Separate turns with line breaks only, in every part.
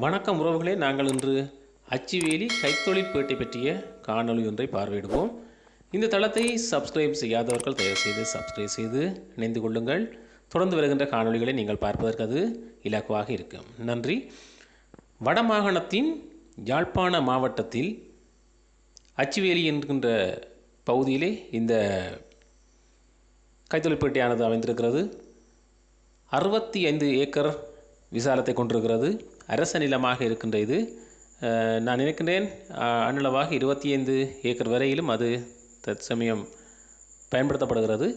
வணக்கம் உறவுகளே, நாங்கள் இன்று அச்சுவேலி கைத்தொழிற்பேட்டை பற்றிய காணொளி ஒன்றை பார்வையிடுவோம். இந்த தளத்தை சப்ஸ்கிரைப் செய்யாதவர்கள் தயவுசெய்து சப்ஸ்கிரைப் செய்து இணைந்து கொள்ளுங்கள். தொடர்ந்து வருகின்ற காணொளிகளை நீங்கள் பார்ப்பதற்கு அது இலக்குவாக இருக்கும். நன்றி. வடமாகாணத்தின் யாழ்ப்பாண மாவட்டத்தில் அச்சுவேலி என்கின்ற பகுதியிலே இந்த கைத்தொழிற்பேட்டையானது அமைந்திருக்கிறது. 65 ஏக்கர் விசாலத்தை கொண்டிருக்கிறது. அரச நிலமாக இருக்கின்ற இது, நான் நினைக்கின்றேன் அன்னளவாக 25 ஏக்கர் வரையிலும் அது தற்சமயம் பயன்படுத்தப்படுகிறது.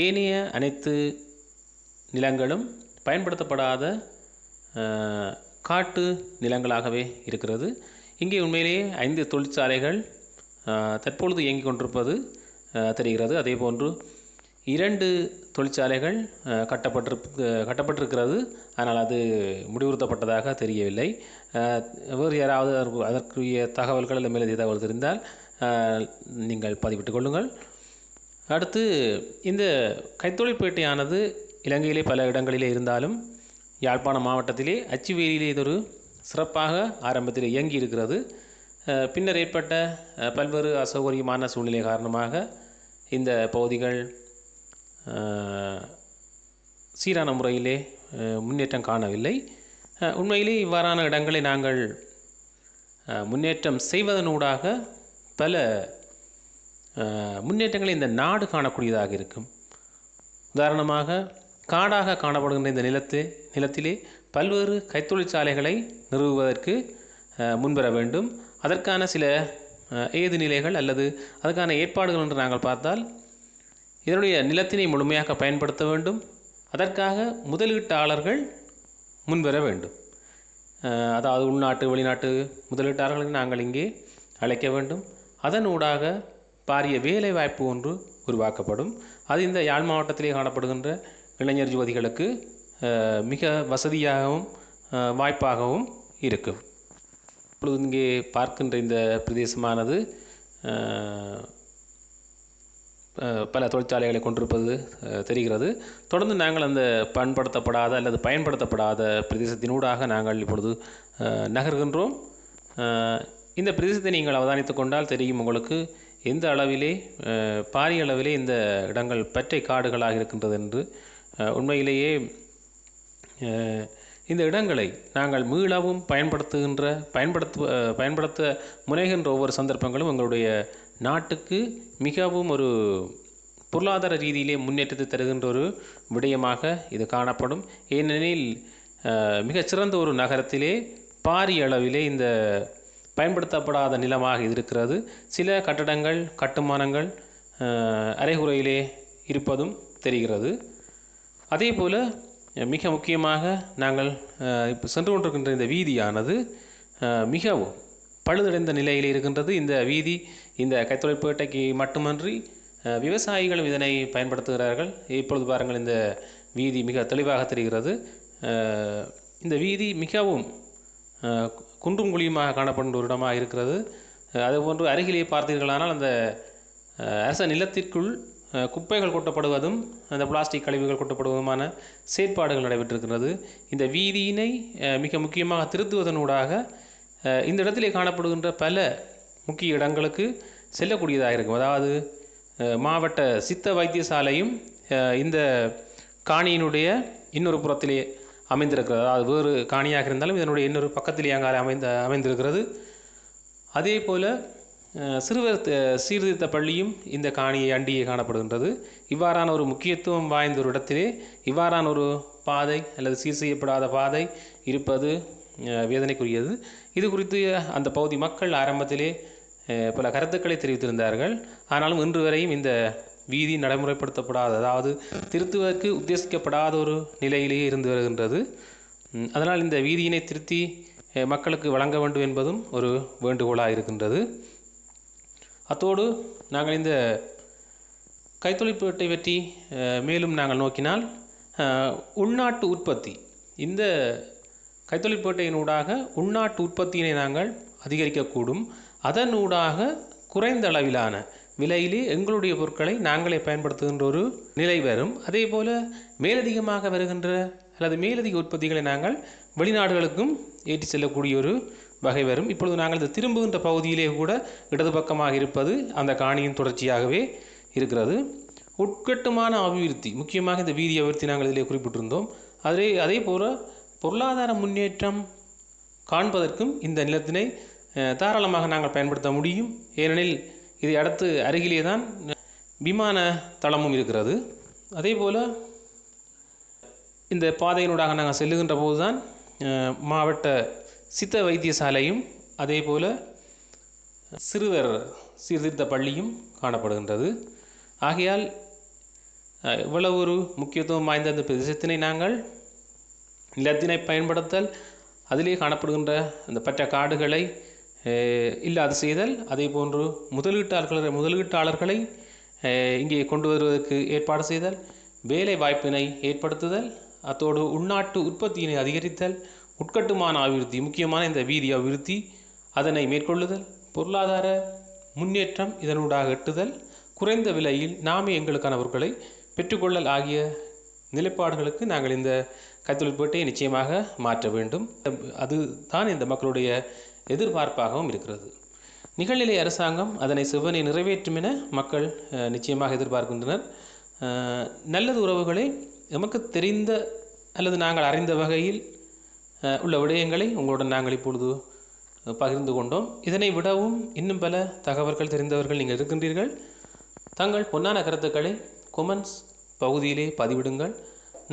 ஏனைய அனைத்து நிலங்களும் பயன்படுத்தப்படாத காட்டு நிலங்களாகவே இருக்கிறது. இங்கே உண்மையிலேயே 5 தொழிற்சாலைகள் தற்பொழுது இயங்கிக் கொண்டிருப்பது தெரிகிறது. அதேபோன்று 2 தொழிற்சாலைகள் கட்டப்பட்டிருக்கிறது. ஆனால் அது முடிவுறுத்தப்பட்டதாக தெரியவில்லை. வேறு யாராவது அதற்குரிய தகவல்கள் இல்லை மேலதிக தகவல் தெரிந்தால் நீங்கள் பதிவிட்டுக் கொள்ளுங்கள். அடுத்து, இந்த கைத்தொழிற்பேட்டையானது இலங்கையிலே பல இடங்களிலே இருந்தாலும் யாழ்ப்பாணம் மாவட்டத்திலே அச்சுவேலியிலே இதொரு சிறப்பாக ஆரம்பத்தில் இயங்கி இருக்கிறது. பின்னர் ஏற்பட்ட பல்வேறு அசௌகரியமான சூழ்நிலை காரணமாக இந்த பகுதிகள் சீரான முறையிலே முன்னேற்றம் காணவில்லை. உண்மையிலே இவ்வாறான இடங்களை நாங்கள் முன்னேற்றம் செய்வதனூடாக பல முன்னேற்றங்களை இந்த நாடு காணக்கூடியதாக இருக்கும். உதாரணமாக, காடாக காணப்படுகின்ற இந்த நிலத்திலே பல்வேறு கைத்தொழிற்சாலைகளை நிறுவுவதற்கு முன்வர வேண்டும். அதற்கான சில ஏதுநிலைகள் அல்லது அதற்கான ஏற்பாடுகள் என்று நாங்கள் பார்த்தால், இதனுடைய நிலத்தினை முழுமையாக பயன்படுத்த வேண்டும். அதற்காக முதலீட்டாளர்கள் முன்வர வேண்டும். அதாவது உள்நாட்டு வெளிநாட்டு முதலீட்டாளர்களை நாங்கள் இங்கே அழைக்க வேண்டும். அதனூடாக பாரிய வேலை வாய்ப்பு ஒன்று உருவாக்கப்படும். அது இந்த யாழ் மாவட்டத்திலே காணப்படுகின்ற இளைஞர் யுவதிகளுக்கு மிக வசதியாகவும் வாய்ப்பாகவும் இருக்கும். இப்பொழுது இங்கே பார்க்கின்ற இந்த பிரதேசமானது பல தொழிற்சாலைகளை கொண்டிருப்பது தெரிகிறது. தொடர்ந்து நாங்கள் அந்த பண்படுத்தப்படாத அல்லது பயன்படுத்தப்படாத பிரதேசத்தினூடாக நாங்கள் இப்பொழுது நகர்கின்றோம். இந்த பிரதேசத்தை நீங்கள் அவதானித்து கொண்டால் தெரியும் உங்களுக்கு எந்த அளவிலே பாரிய அளவிலே இந்த இடங்கள் பற்றை காடுகளாக இருக்கின்றது என்று. உண்மையிலேயே இந்த இடங்களை நாங்கள் மீளவும் பயன்படுத்த முனைகின்ற ஒவ்வொரு சந்தர்ப்பங்களும் எங்களுடைய நாட்டுக்கு மிகவும் ஒரு பொருளாதார ரீதியிலே முன்னேற்றத்தை தருகின்ற ஒரு விடயமாக இது காணப்படும். ஏனெனில் மிகச்சிறந்த ஒரு நகரத்திலே பாரிய அளவிலே இந்த பயன்படுத்தப்படாத நிலமாக இது இருக்கிறது. சில கட்டடங்கள் கட்டுமானங்கள் அரைகுறையிலே இருப்பதும் தெரிகிறது. அதே போல் மிக முக்கியமாக நாங்கள் இப்போ சென்று கொண்டிருக்கின்ற இந்த வீதியானது மிகவும் பழுதடைந்த நிலையில் இருக்கின்றது. இந்த வீதி இந்த கைத்தொழிற்பேட்டைக்கு மட்டுமன்றி விவசாயிகளும் இதனை பயன்படுத்துகிறார்கள். இப்பொழுது பாருங்கள், இந்த வீதி மிக தெளிவாக தெரிகிறது. இந்த வீதி மிகவும் குன்றும் குழியுமாக காணப்படுகின்ற ஒரு இடமாக இருக்கிறது. அதுபோன்று அருகிலே பார்த்தீர்களானால் அந்த அரச நிலத்திற்குள் குப்பைகள் கொட்டப்படுவதும் அந்த பிளாஸ்டிக் கழிவுகள் கொட்டப்படுவதுமான செயற்பாடுகள் நடைபெற்றிருக்கிறது. இந்த வீதியினை மிக முக்கியமாக திருத்துவதனூடாக இந்த இடத்திலே காணப்படுகின்ற பல முக்கிய இடங்களுக்கு செல்லக்கூடியதாக இருக்கும். அதாவது மாவட்ட சித்த வைத்தியசாலையும் இந்த காணியினுடைய இன்னொரு புறத்திலே அமைந்திருக்கிறது. அதாவது வேறு காணியாக இருந்தாலும் இதனுடைய இன்னொரு பக்கத்திலே அங்கே அமைந்திருக்கிறது. அதே போல் சிறுவர் சீர்திருத்த பள்ளியும் இந்த காணியை அண்டியே காணப்படுகின்றது. இவ்வாறான ஒரு முக்கியத்துவம் வாய்ந்த ஒரு இடத்திலே இவ்வாறான ஒரு பாதை அல்லது சீர் செய்யப்படாத பாதை இருப்பது வேதனைக்குரியது. இது குறித்து அந்த பகுதி மக்கள் ஆரம்பத்திலே பல கருத்துக்களை தெரிவித்திருந்தார்கள். ஆனாலும் இன்று வரையும் இந்த வீதி நடைமுறைப்படுத்தப்படாத, அதாவது திருத்துவதற்கு உத்தேசிக்கப்படாத ஒரு நிலையிலேயே இருந்து வருகின்றது. அதனால் இந்த வீதியினை திருத்தி மக்களுக்கு வழங்க வேண்டும் என்பதும் ஒரு வேண்டுகோளாக இருக்கின்றது. அத்தோடு நாங்கள் இந்த கைத்தொழிற்பேட்டை பற்றி மேலும் நாங்கள் நோக்கினால், உள்நாட்டு உற்பத்தி, இந்த கைத்தொழிற்பேட்டையினூடாக உள்நாட்டு உற்பத்தியினை நாங்கள் அதிகரிக்கக்கூடும். அதனூடாக குறைந்த அளவிலான விலையிலே எங்களுடைய பொருட்களை நாங்களே பயன்படுத்துகின்ற ஒரு நிலை வரும். அதே போல் மேலதிகமாக வருகின்ற அல்லது மேலதிக உற்பத்திகளை நாங்கள் வெளிநாடுகளுக்கும் ஏற்றி செல்லக்கூடிய ஒரு வகை வரும். இப்பொழுது நாங்கள் இந்த திரும்புகின்ற பகுதியிலே கூட இடது பக்கமாக இருப்பது அந்த காணியின் தொடர்ச்சியாகவே இருக்கிறது. உட்கட்டுமான அபிவிருத்தி, முக்கியமாக இந்த வீதி அபிவிருத்தி நாங்கள் இதிலே குறிப்பிட்டிருந்தோம். அதே போல பொருளாதார முன்னேற்றம் காண்பதற்கும் இந்த நிலத்தினை தாராளமாக நாங்கள் பயன்படுத்த முடியும். ஏனெனில் இதை அடுத்து அருகிலே தான் விமான தளமும் இருக்கிறது. அதே போல் இந்த பாதையினூடாக நாங்கள் செல்லுகின்ற போது தான் மாவட்ட சித்த வைத்தியசாலையும் அதே போல் சிறுவர் சீர்திருத்த பள்ளியும் காணப்படுகின்றது. ஆகையால் இவ்வளவு ஒரு முக்கியத்துவம் வாய்ந்த அந்த பிரதேசத்தினை நாங்கள் நிலத்தினை பயன்படுத்தல், அதிலே காணப்படுகின்ற அந்த பற்ற காடுகளை இல்லாது செய்தல், அதே போன்று முதலீட்டாளர்களை இங்கே கொண்டு வருவதற்கு ஏற்பாடு செய்தல், வேலை வாய்ப்பினை ஏற்படுத்துதல், அத்தோடு உள்நாட்டு உற்பத்தியினை அதிகரித்தல், உட்கட்டுமான அபிவிருத்தி, முக்கியமான இந்த வீதி அபிவிருத்தி அதனை மேற்கொள்ளுதல், பொருளாதார முன்னேற்றம் இதனூடாக எட்டுதல், குறைந்த விலையில் நாமே எங்களுக்கான பொருட்களை பெற்றுக்கொள்ளல் ஆகிய நிலைப்பாடுகளுக்கு நாங்கள் இந்த கைத்தொழில்பேட்டையை நிச்சயமாக மாற்ற வேண்டும். அதுதான் இந்த மக்களுடைய எதிர்பார்ப்பாகவும் இருக்கிறது. நிகழ்நிலை அரசாங்கம் அதனை செவ்வனை நிறைவேற்றும் என மக்கள் நிச்சயமாக எதிர்பார்க்கின்றனர். நல்லது உறவுகளை நமக்கு தெரிந்த அல்லது நாங்கள் அறிந்த வகையில் உள்ள விடயங்களை உங்களுடன் நாங்கள் இப்பொழுது பகிர்ந்து கொண்டோம். இதனை விடவும் இன்னும் பல தகவல்கள் தெரிந்தவர்கள் நீங்கள் இருக்கின்றீர்கள். தங்கள் பொன்னான கருத்துக்களை கொமெண்ட்ஸ் பகுதியிலே பதிவிடுங்கள்.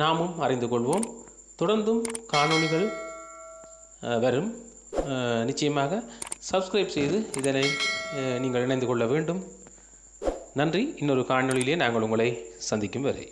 நாமும் அறிந்து கொள்வோம். தொடர்ந்தும் காணொளிகள் வரும். நிச்சயமாக சப்ஸ்கிரைப் செய்து இதனை நீங்கள் இணைந்து கொள்ள வேண்டும். நன்றி. இன்னொரு காணொளியிலே நாங்கள் உங்களை சந்திக்கும் வரை.